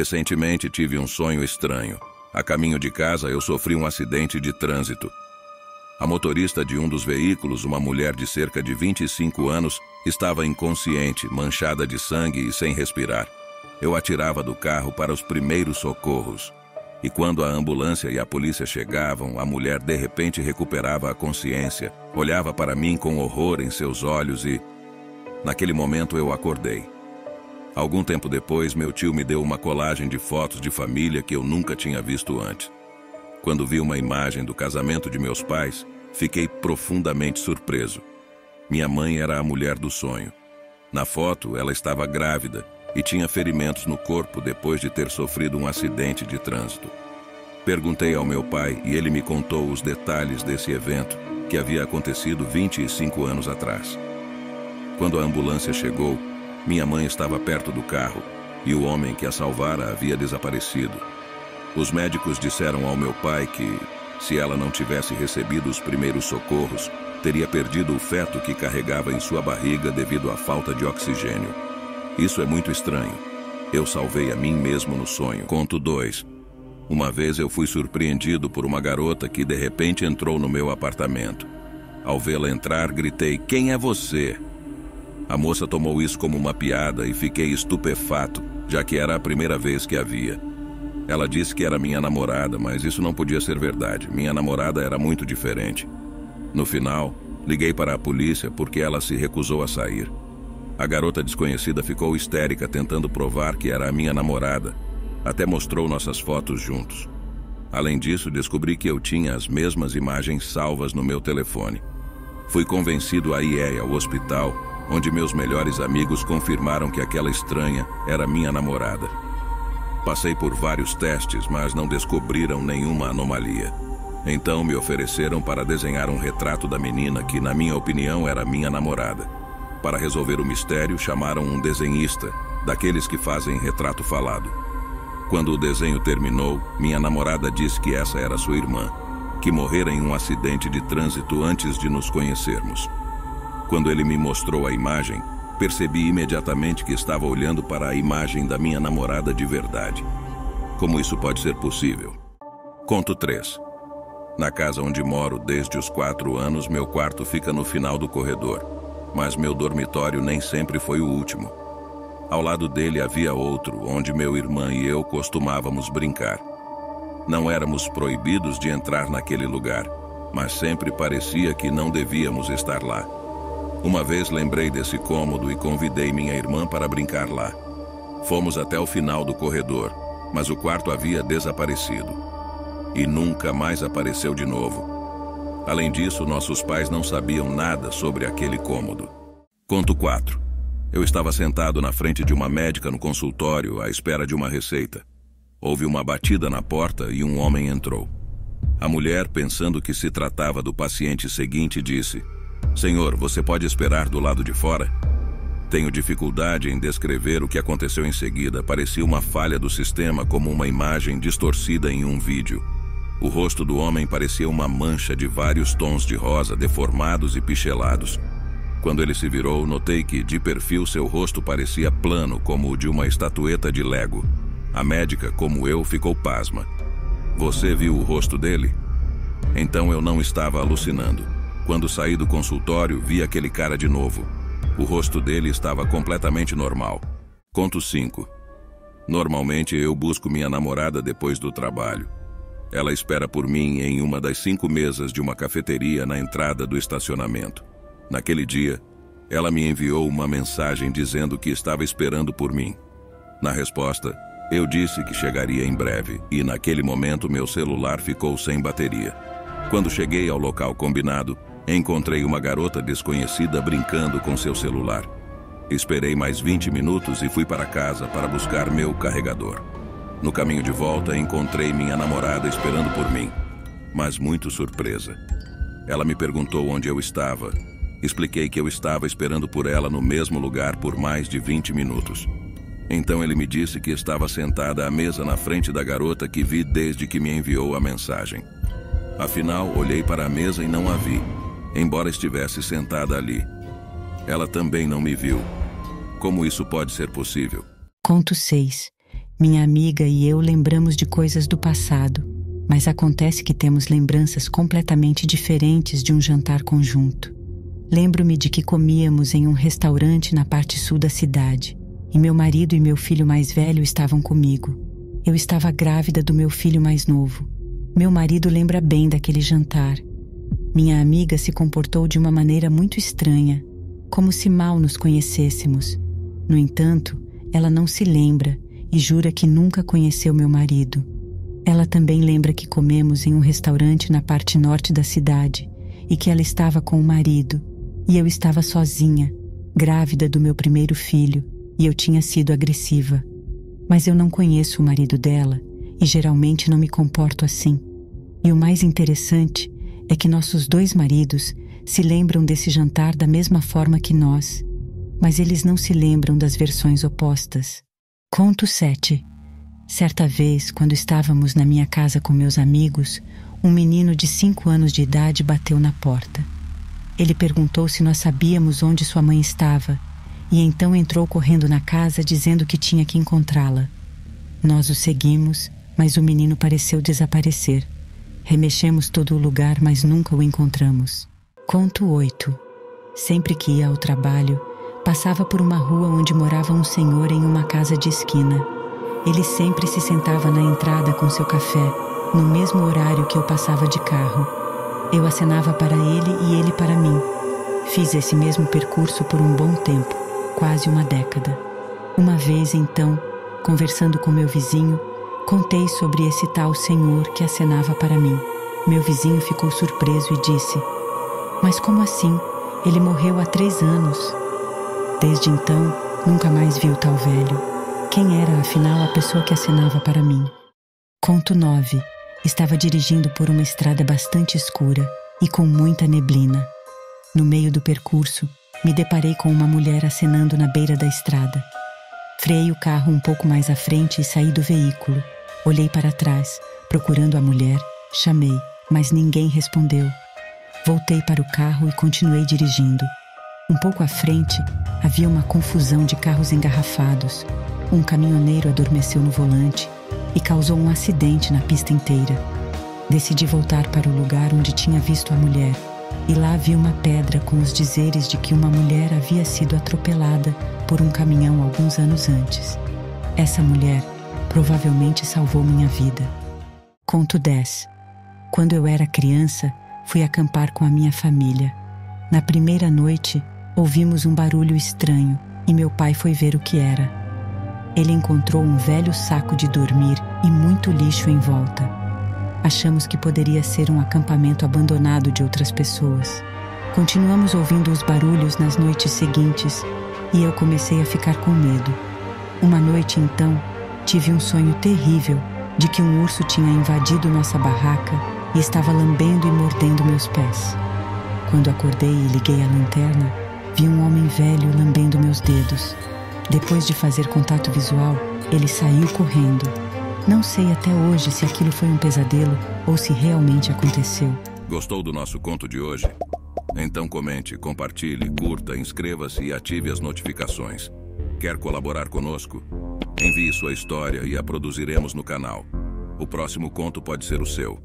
Recentemente tive um sonho estranho. A caminho de casa eu sofri um acidente de trânsito. A motorista de um dos veículos, uma mulher de cerca de 25 anos, estava inconsciente, manchada de sangue e sem respirar. Eu atirava do carro para os primeiros socorros. E quando a ambulância e a polícia chegavam, a mulher de repente recuperava a consciência, olhava para mim com horror em seus olhos e... Naquele momento eu acordei. Algum tempo depois, meu tio me deu uma colagem de fotos de família que eu nunca tinha visto antes. Quando vi uma imagem do casamento de meus pais, fiquei profundamente surpreso. Minha mãe era a mulher do sonho. Na foto, ela estava grávida e tinha ferimentos no corpo depois de ter sofrido um acidente de trânsito. Perguntei ao meu pai e ele me contou os detalhes desse evento que havia acontecido 25 anos atrás. Quando a ambulância chegou, minha mãe estava perto do carro e o homem que a salvara havia desaparecido. Os médicos disseram ao meu pai que, se ela não tivesse recebido os primeiros socorros, teria perdido o feto que carregava em sua barriga devido à falta de oxigênio. Isso é muito estranho. Eu salvei a mim mesmo no sonho. Conto 2. Uma vez eu fui surpreendido por uma garota que de repente entrou no meu apartamento. Ao vê-la entrar, gritei: "Quem é você?" A moça tomou isso como uma piada e fiquei estupefato, já que era a primeira vez que a via. Ela disse que era minha namorada, mas isso não podia ser verdade. Minha namorada era muito diferente. No final, liguei para a polícia porque ela se recusou a sair. A garota desconhecida ficou histérica tentando provar que era a minha namorada. Até mostrou nossas fotos juntos. Além disso, descobri que eu tinha as mesmas imagens salvas no meu telefone. Fui convencido a ir ao hospital, onde meus melhores amigos confirmaram que aquela estranha era minha namorada. Passei por vários testes, mas não descobriram nenhuma anomalia. Então me ofereceram para desenhar um retrato da menina que, na minha opinião, era minha namorada. Para resolver o mistério, chamaram um desenhista, daqueles que fazem retrato falado. Quando o desenho terminou, minha namorada disse que essa era sua irmã, que morrera em um acidente de trânsito antes de nos conhecermos. Quando ele me mostrou a imagem, percebi imediatamente que estava olhando para a imagem da minha namorada de verdade. Como isso pode ser possível? Conto 3. Na casa onde moro desde os 4 anos, meu quarto fica no final do corredor. Mas meu dormitório nem sempre foi o último. Ao lado dele havia outro, onde meu irmão e eu costumávamos brincar. Não éramos proibidos de entrar naquele lugar, mas sempre parecia que não devíamos estar lá. Uma vez lembrei desse cômodo e convidei minha irmã para brincar lá. Fomos até o final do corredor, mas o quarto havia desaparecido. E nunca mais apareceu de novo. Além disso, nossos pais não sabiam nada sobre aquele cômodo. Conto 4. Eu estava sentado na frente de uma médica no consultório à espera de uma receita. Houve uma batida na porta e um homem entrou. A mulher, pensando que se tratava do paciente seguinte, disse: "Senhor, você pode esperar do lado de fora?" Tenho dificuldade em descrever o que aconteceu em seguida. Parecia uma falha do sistema, como uma imagem distorcida em um vídeo. O rosto do homem parecia uma mancha de vários tons de rosa deformados e pichelados. Quando ele se virou, notei que, de perfil, seu rosto parecia plano, como o de uma estatueta de Lego. A médica, como eu, ficou pasma. "Você viu o rosto dele?" Então eu não estava alucinando. Quando saí do consultório, vi aquele cara de novo. O rosto dele estava completamente normal. Conto 5. Normalmente eu busco minha namorada depois do trabalho. Ela espera por mim em uma das 5 mesas de uma cafeteria na entrada do estacionamento. Naquele dia, ela me enviou uma mensagem dizendo que estava esperando por mim. Na resposta, eu disse que chegaria em breve e naquele momento meu celular ficou sem bateria. Quando cheguei ao local combinado, encontrei uma garota desconhecida brincando com seu celular. Esperei mais 20 minutos e fui para casa para buscar meu carregador. No caminho de volta, encontrei minha namorada esperando por mim, mas muito surpresa. Ela me perguntou onde eu estava. Expliquei que eu estava esperando por ela no mesmo lugar por mais de 20 minutos. Então ele me disse que estava sentada à mesa na frente da garota que vi desde que me enviou a mensagem. Afinal, olhei para a mesa e não a vi, embora estivesse sentada ali. Ela também não me viu. Como isso pode ser possível? Conto 6. Minha amiga e eu lembramos de coisas do passado, mas acontece que temos lembranças completamente diferentes de um jantar conjunto. Lembro-me de que comíamos em um restaurante na parte sul da cidade, e meu marido e meu filho mais velho estavam comigo. Eu estava grávida do meu filho mais novo. Meu marido lembra bem daquele jantar. Minha amiga se comportou de uma maneira muito estranha, como se mal nos conhecêssemos. No entanto, ela não se lembra e jura que nunca conheceu meu marido. Ela também lembra que comemos em um restaurante na parte norte da cidade e que ela estava com o marido e eu estava sozinha, grávida do meu primeiro filho, e eu tinha sido agressiva. Mas eu não conheço o marido dela e geralmente não me comporto assim. E o mais interessante é que nossos dois maridos se lembram desse jantar da mesma forma que nós, mas eles não se lembram das versões opostas. Conto 7. Certa vez, quando estávamos na minha casa com meus amigos, um menino de 5 anos de idade bateu na porta. Ele perguntou se nós sabíamos onde sua mãe estava e então entrou correndo na casa dizendo que tinha que encontrá-la. Nós o seguimos, mas o menino pareceu desaparecer. Remexemos todo o lugar, mas nunca o encontramos. Conto 8. Sempre que ia ao trabalho, passava por uma rua onde morava um senhor em uma casa de esquina. Ele sempre se sentava na entrada com seu café, no mesmo horário que eu passava de carro. Eu acenava para ele e ele para mim. Fiz esse mesmo percurso por um bom tempo, quase uma década. Uma vez, então, conversando com meu vizinho, contei sobre esse tal senhor que acenava para mim. Meu vizinho ficou surpreso e disse: "Mas como assim? Ele morreu há 3 anos." Desde então, nunca mais vi o tal velho. Quem era, afinal, a pessoa que acenava para mim? Conto 9. Estava dirigindo por uma estrada bastante escura e com muita neblina. No meio do percurso, me deparei com uma mulher acenando na beira da estrada. Freiei o carro um pouco mais à frente e saí do veículo. Olhei para trás, procurando a mulher, chamei, mas ninguém respondeu. Voltei para o carro e continuei dirigindo. Um pouco à frente, havia uma confusão de carros engarrafados. Um caminhoneiro adormeceu no volante e causou um acidente na pista inteira. Decidi voltar para o lugar onde tinha visto a mulher, e lá vi uma pedra com os dizeres de que uma mulher havia sido atropelada por um caminhão alguns anos antes. Essa mulher provavelmente salvou minha vida. Conto 10. Quando eu era criança, fui acampar com a minha família. Na primeira noite, ouvimos um barulho estranho e meu pai foi ver o que era. Ele encontrou um velho saco de dormir e muito lixo em volta. Achamos que poderia ser um acampamento abandonado de outras pessoas. Continuamos ouvindo os barulhos nas noites seguintes e eu comecei a ficar com medo. Uma noite, então, tive um sonho terrível de que um urso tinha invadido nossa barraca e estava lambendo e mordendo meus pés. Quando acordei e liguei a lanterna, vi um homem velho lambendo meus dedos. Depois de fazer contato visual, ele saiu correndo. Não sei até hoje se aquilo foi um pesadelo ou se realmente aconteceu. Gostou do nosso conto de hoje? Então comente, compartilhe, curta, inscreva-se e ative as notificações. Quer colaborar conosco? Envie sua história e a produziremos no canal. O próximo conto pode ser o seu.